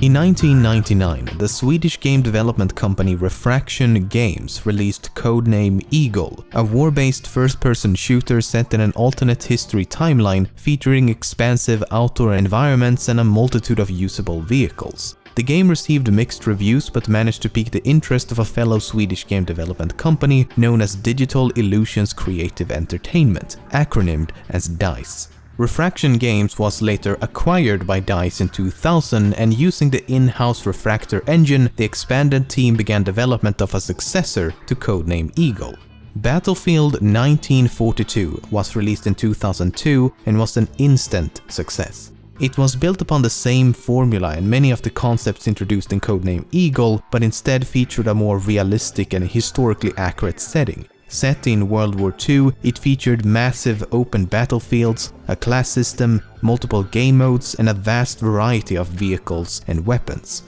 In 1999, the Swedish game development company Refraction Games released codename Eagle, a war-based first-person shooter set in an alternate history timeline featuring expansive outdoor environments and a multitude of usable vehicles. The game received mixed reviews but managed to pique the interest of a fellow Swedish game development company known as Digital Illusions Creative Entertainment, acronymed as DICE. Refraction Games was later acquired by DICE in 2000, and using the in-house Refractor engine, the expanded team began development of a successor to codename Eagle. Battlefield 1942 was released in 2002 and was an instant success. It was built upon the same formula and many of the concepts introduced in codename Eagle, but instead featured a more realistic and historically accurate setting. Set in World War II, it featured massive open battlefields, a class system, multiple game modes, and a vast variety of vehicles and weapons.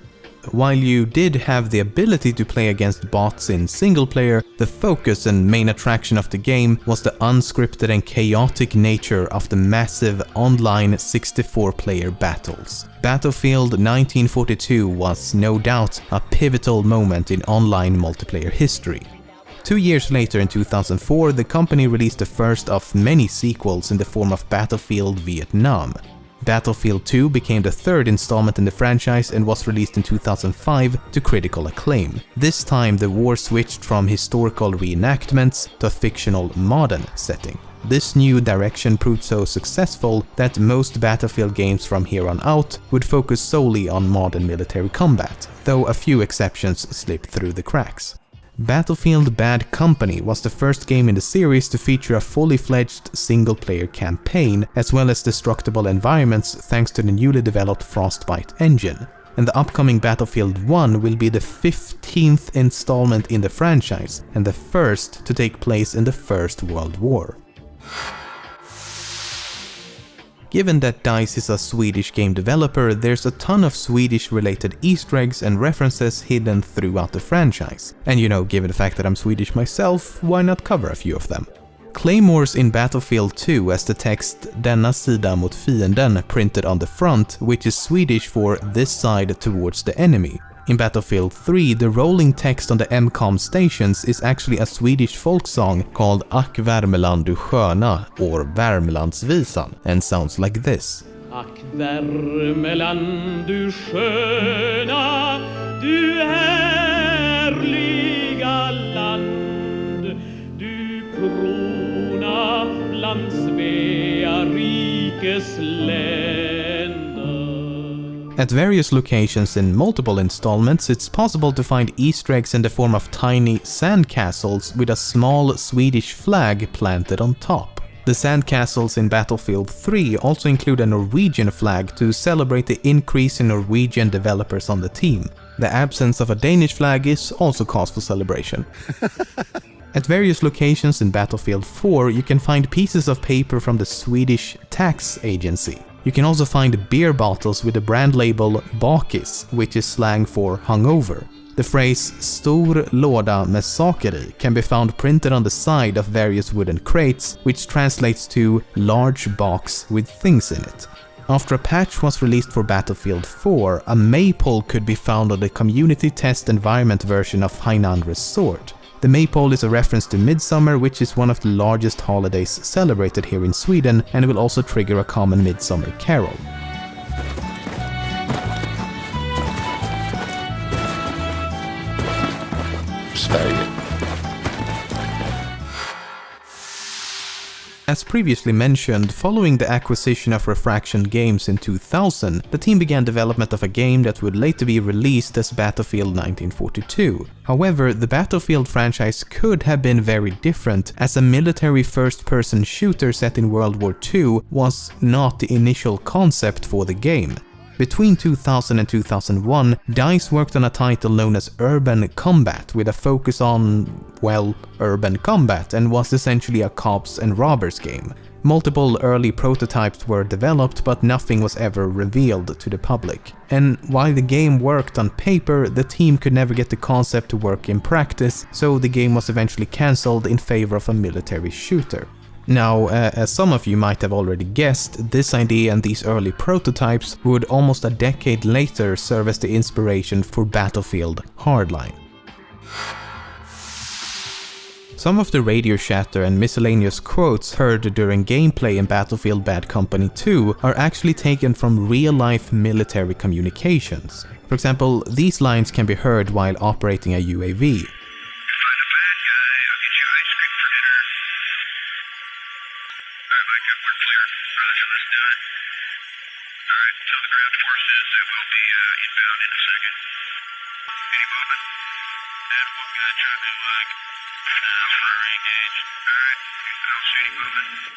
While you did have the ability to play against bots in single player, the focus and main attraction of the game was the unscripted and chaotic nature of the massive online 64-player battles. Battlefield 1942 was no doubt a pivotal moment in online multiplayer history. 2 years later, in 2004, the company released the first of many sequels in the form of Battlefield Vietnam. Battlefield 2 became the third installment in the franchise and was released in 2005 to critical acclaim. This time the war switched from historical reenactments to a fictional modern setting. This new direction proved so successful that most Battlefield games from here on out would focus solely on modern military combat, though a few exceptions slipped through the cracks. Battlefield Bad Company was the first game in the series to feature a fully fledged single-player campaign, as well as destructible environments thanks to the newly developed Frostbite engine. And the upcoming Battlefield 1 will be the 15th installment in the franchise, and the first to take place in the First World War. Given that DICE is a Swedish game developer, there's a ton of Swedish-related Easter eggs and references hidden throughout the franchise. And you know, given the fact that I'm Swedish myself, why not cover a few of them? Claymores in Battlefield 2 as the text "Denna sida mot fienden" printed on the front, which is Swedish for "this side towards the enemy." In Battlefield 3, the rolling text on the MCOM stations is actually a Swedish folk song called Ack Värmeland du sköna, or Värmlandsvisan, and sounds like this. Ack Värmeland du sköna, du härliga land, du krona bland Svea rikes länder. At various locations in multiple installments, it's possible to find Easter eggs in the form of tiny sandcastles with a small Swedish flag planted on top. The sandcastles in Battlefield 3 also include a Norwegian flag to celebrate the increase in Norwegian developers on the team. The absence of a Danish flag is also cause for celebration. At various locations in Battlefield 4, you can find pieces of paper from the Swedish tax agency. You can also find beer bottles with the brand label Bakis, which is slang for hungover. The phrase "stor låda med saker i" can be found printed on the side of various wooden crates, which translates to "large box with things in it." After a patch was released for Battlefield 4, a maypole could be found on the community test environment version of Hainan Resort. The maypole is a reference to Midsummer, which is one of the largest holidays celebrated here in Sweden and will also trigger a common midsummer carol. Sverige. As previously mentioned, following the acquisition of Refraction Games in 2000, the team began development of a game that would later be released as Battlefield 1942. However, the Battlefield franchise could have been very different, as a military first-person shooter set in World War II was not the initial concept for the game. Between 2000 and 2001, DICE worked on a title known as Urban Combat with a focus on, well, urban combat, and was essentially a cops and robbers game. Multiple early prototypes were developed, but nothing was ever revealed to the public. And while the game worked on paper, the team could never get the concept to work in practice, so the game was eventually cancelled in favor of a military shooter. Now, as some of you might have already guessed, this idea and these early prototypes would almost a decade later serve as the inspiration for Battlefield Hardline. Some of the radio chatter and miscellaneous quotes heard during gameplay in Battlefield Bad Company 2 are actually taken from real-life military communications. For example, these lines can be heard while operating a UAV.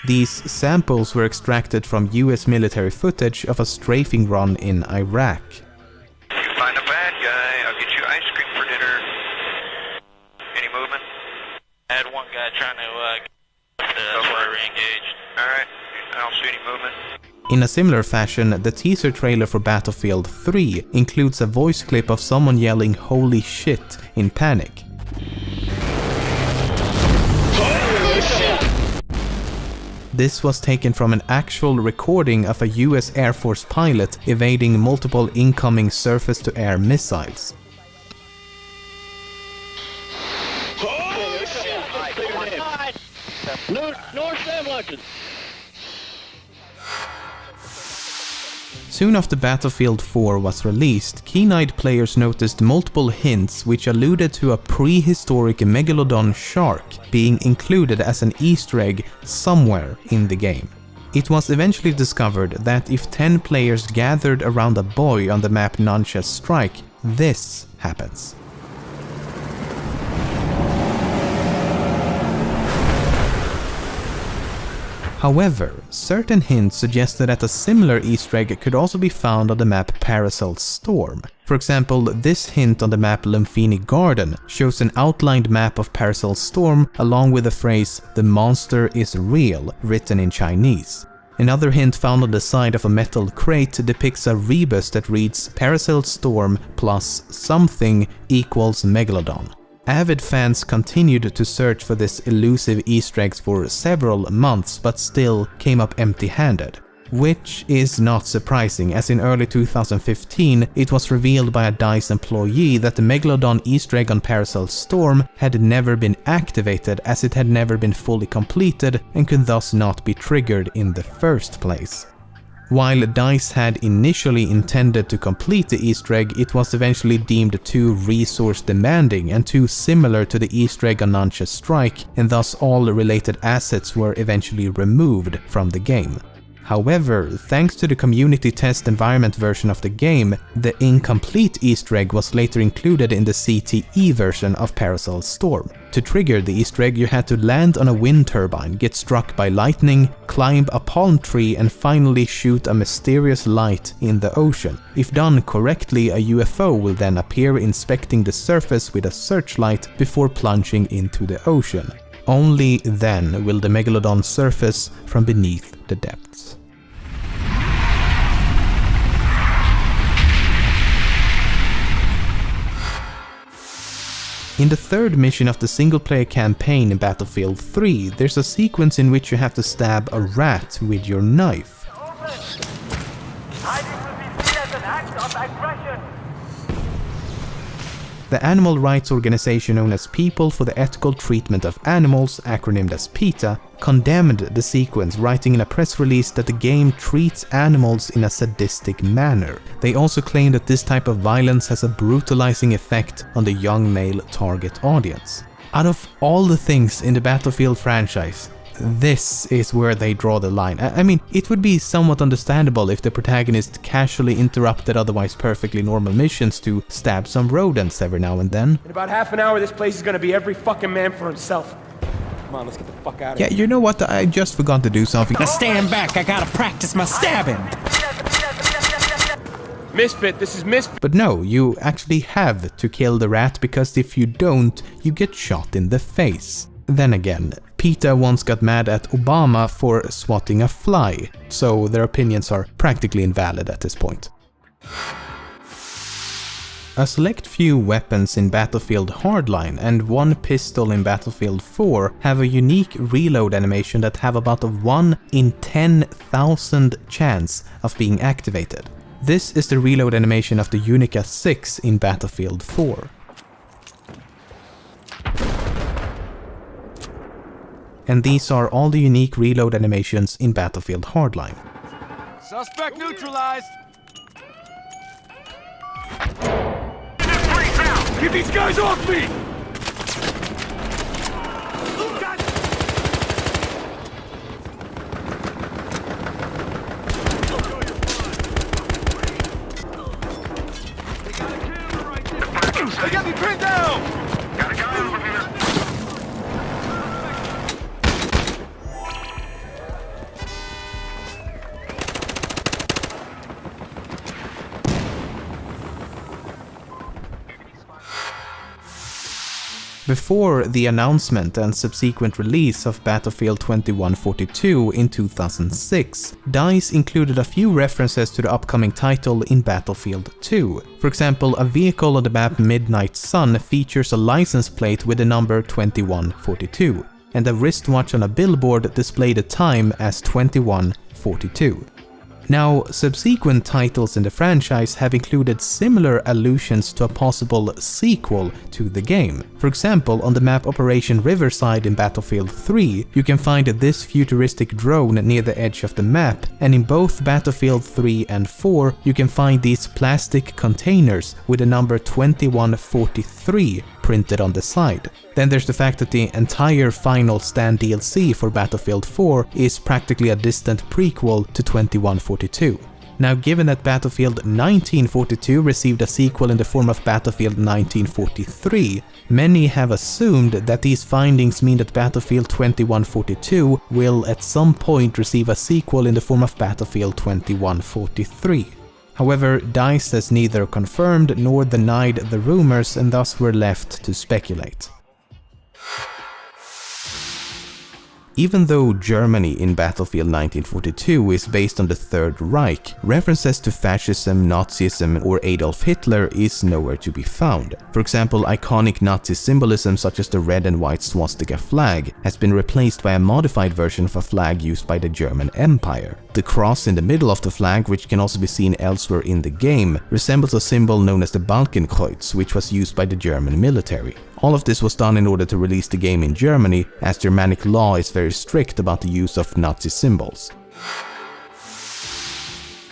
These samples were extracted from US military footage of a strafing run in Iraq. If you find a bad guy, I'll get you ice cream for dinner. Any movement? I had one guy trying to re-engage. Alright, I don't see any movement. In a similar fashion, the teaser trailer for Battlefield 3 includes a voice clip of someone yelling "Holy shit" in panic. This was taken from an actual recording of a US Air Force pilot evading multiple incoming surface-to-air missiles. Soon after Battlefield 4 was released, keen-eyed players noticed multiple hints which alluded to a prehistoric megalodon shark being included as an Easter egg somewhere in the game. It was eventually discovered that if 10 players gathered around a buoy on the map Nancha's Strike, this happens. However, certain hints suggested that a similar Easter egg could also be found on the map Parasol Storm. For example, this hint on the map Lumphini Garden shows an outlined map of Parasol Storm along with the phrase "The monster is real" written in Chinese. Another hint found on the side of a metal crate depicts a rebus that reads "Parasol Storm plus something equals Megalodon." Avid fans continued to search for this elusive Easter egg for several months, but still came up empty-handed. Which is not surprising, as in early 2015 it was revealed by a DICE employee that the Megalodon Easter egg on Parasol Storm had never been activated, as it had never been fully completed and could thus not be triggered in the first place. While DICE had initially intended to complete the Easter egg, it was eventually deemed too resource demanding and too similar to the Easter egg on Nancha's Strike, and thus all related assets were eventually removed from the game. However, thanks to the community test environment version of the game, the incomplete Easter egg was later included in the CTE version of Parasol Storm. To trigger the Easter egg, you had to land on a wind turbine, get struck by lightning, climb a palm tree, and finally shoot a mysterious light in the ocean. If done correctly, a UFO will then appear inspecting the surface with a searchlight before plunging into the ocean. Only then will the Megalodon surface from beneath the depths. In the third mission of the single-player campaign in Battlefield 3, there's a sequence in which you have to stab a rat with your knife. The animal rights organization known as People for the Ethical Treatment of Animals, acronymed as PETA, condemned the sequence, writing in a press release that the game treats animals in a sadistic manner. They also claim that this type of violence has a brutalizing effect on the young male target audience. Out of all the things in the Battlefield franchise, this is where they draw the line. I mean, it would be somewhat understandable if the protagonist casually interrupted otherwise perfectly normal missions to stab some rodents every now and then. In about half an hour, this place is gonna be every fucking man for himself. Come on, let's get the fuck out of here. Yeah, you know what? I just forgot to do something. Now stand back, I gotta practice my stabbing. Misfit, this is Misfit. But no, you actually have to kill the rat, because if you don't, you get shot in the face. Then again, PETA once got mad at Obama for swatting a fly, so their opinions are practically invalid at this point. A select few weapons in Battlefield Hardline and one pistol in Battlefield 4 have a unique reload animation that have about a 1 in 10,000 chance of being activated. This is the reload animation of the Unica 6 in Battlefield 4. And these are all the unique reload animations in Battlefield Hardline. Suspect neutralized! Get these guys off me! They got me pinned down! Got a guy over here. Before the announcement and subsequent release of Battlefield 2142 in 2006, DICE included a few references to the upcoming title in Battlefield 2. For example, a vehicle on the map Midnight Sun features a license plate with the number 2142, and a wristwatch on a billboard displayed the time as 2142. Now, subsequent titles in the franchise have included similar allusions to a possible sequel to the game. For example, on the map Operation Riverside in Battlefield 3, you can find this futuristic drone near the edge of the map, and in both Battlefield 3 and 4, you can find these plastic containers with the number 2143 printed on the side. Then there's the fact that the entire Final Stand DLC for Battlefield 4 is practically a distant prequel to 2142. Now, given that Battlefield 1942 received a sequel in the form of Battlefield 1943, many have assumed that these findings mean that Battlefield 2142 will at some point receive a sequel in the form of Battlefield 2143. However, DICE has neither confirmed nor denied the rumors, and thus we're left to speculate. Even though Germany in Battlefield 1942 is based on the Third Reich, references to fascism, Nazism, or Adolf Hitler is nowhere to be found. For example, iconic Nazi symbolism such as the red and white swastika flag has been replaced by a modified version of a flag used by the German Empire. The cross in the middle of the flag, which can also be seen elsewhere in the game, resembles a symbol known as the Balkenkreuz, which was used by the German military. All of this was done in order to release the game in Germany, as Germanic law is very strict about the use of Nazi symbols.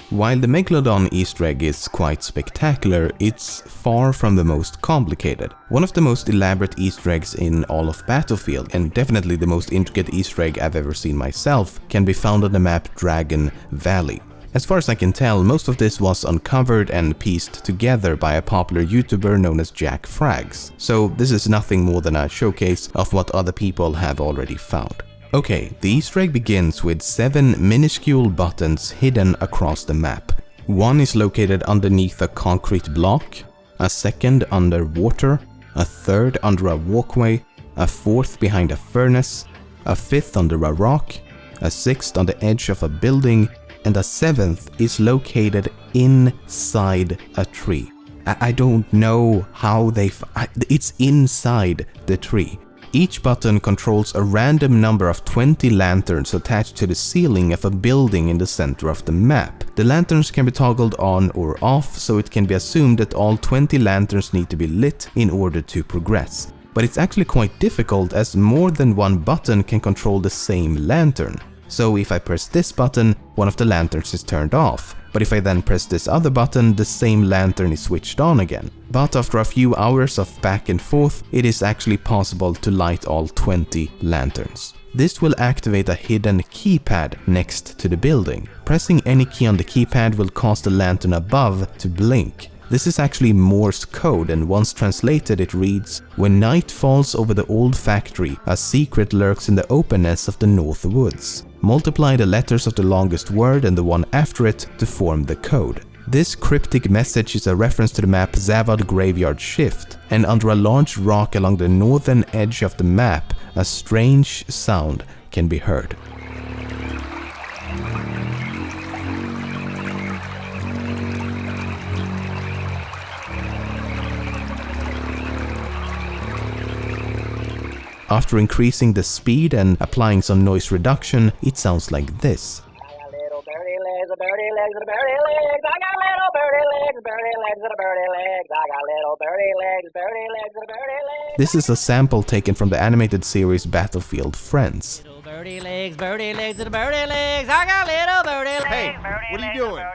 While the Megalodon Easter egg is quite spectacular, it's far from the most complicated. One of the most elaborate Easter eggs in all of Battlefield, and definitely the most intricate Easter egg I've ever seen myself, can be found on the map Dragon Valley. As far as I can tell, most of this was uncovered and pieced together by a popular YouTuber known as Jack Frags, so this is nothing more than a showcase of what other people have already found. Okay, the Easter egg begins with 7 minuscule buttons hidden across the map. One is located underneath a concrete block, a second under water, a third under a walkway, a fourth behind a furnace, a fifth under a rock, a sixth on the edge of a building, and a seventh is located inside a tree. I don't know how it's inside the tree. Each button controls a random number of 20 lanterns attached to the ceiling of a building in the center of the map. The lanterns can be toggled on or off, so it can be assumed that all 20 lanterns need to be lit in order to progress. But it's actually quite difficult, as more than one button can control the same lantern. So if I press this button, one of the lanterns is turned off, but if I then press this other button, the same lantern is switched on again. But after a few hours of back and forth, it is actually possible to light all 20 lanterns. This will activate a hidden keypad next to the building. Pressing any key on the keypad will cause the lantern above to blink. This is actually Morse code, and once translated it reads, "When night falls over the old factory, a secret lurks in the openness of the north woods. Multiply the letters of the longest word and the one after it to form the code." This cryptic message is a reference to the map Zavad Graveyard Shift, and under a large rock along the northern edge of the map, a strange sound can be heard. After increasing the speed and applying some noise reduction, it sounds like this. This is a sample taken from the animated series Battlefield Friends. Birdie legs, and birdie legs. I got little birdie legs. Hey, what are you doing?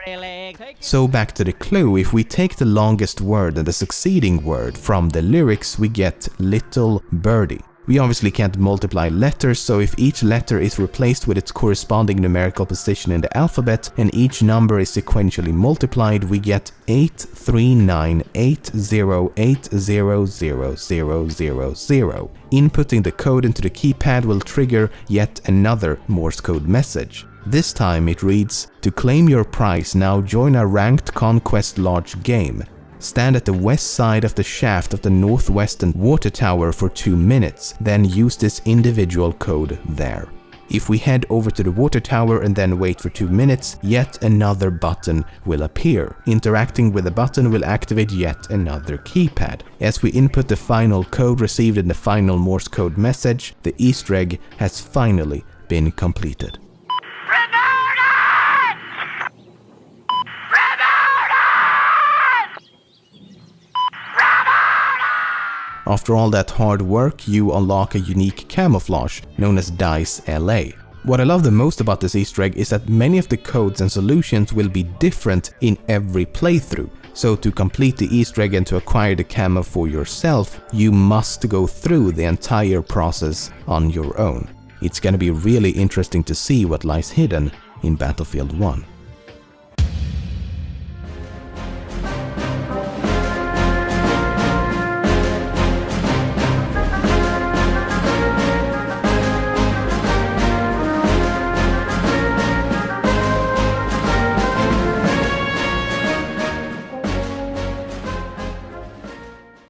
So back to the clue, if we take the longest word and the succeeding word from the lyrics, we get little birdie. We obviously can't multiply letters, so if each letter is replaced with its corresponding numerical position in the alphabet and each number is sequentially multiplied, we get 83980800000. Inputting the code into the keypad will trigger yet another Morse code message. This time it reads, "To claim your prize, now join a ranked conquest large game. Stand at the west side of the shaft of the northwestern water tower for 2 minutes, then use this individual code there." If we head over to the water tower and then wait for 2 minutes, yet another button will appear. Interacting with the button will activate yet another keypad. As we input the final code received in the final Morse code message, the Easter egg has finally been completed. After all that hard work, you unlock a unique camouflage known as Dice LA. What I love the most about this Easter egg is that many of the codes and solutions will be different in every playthrough. So to complete the Easter egg and to acquire the camo for yourself, you must go through the entire process on your own. It's gonna be really interesting to see what lies hidden in Battlefield 1.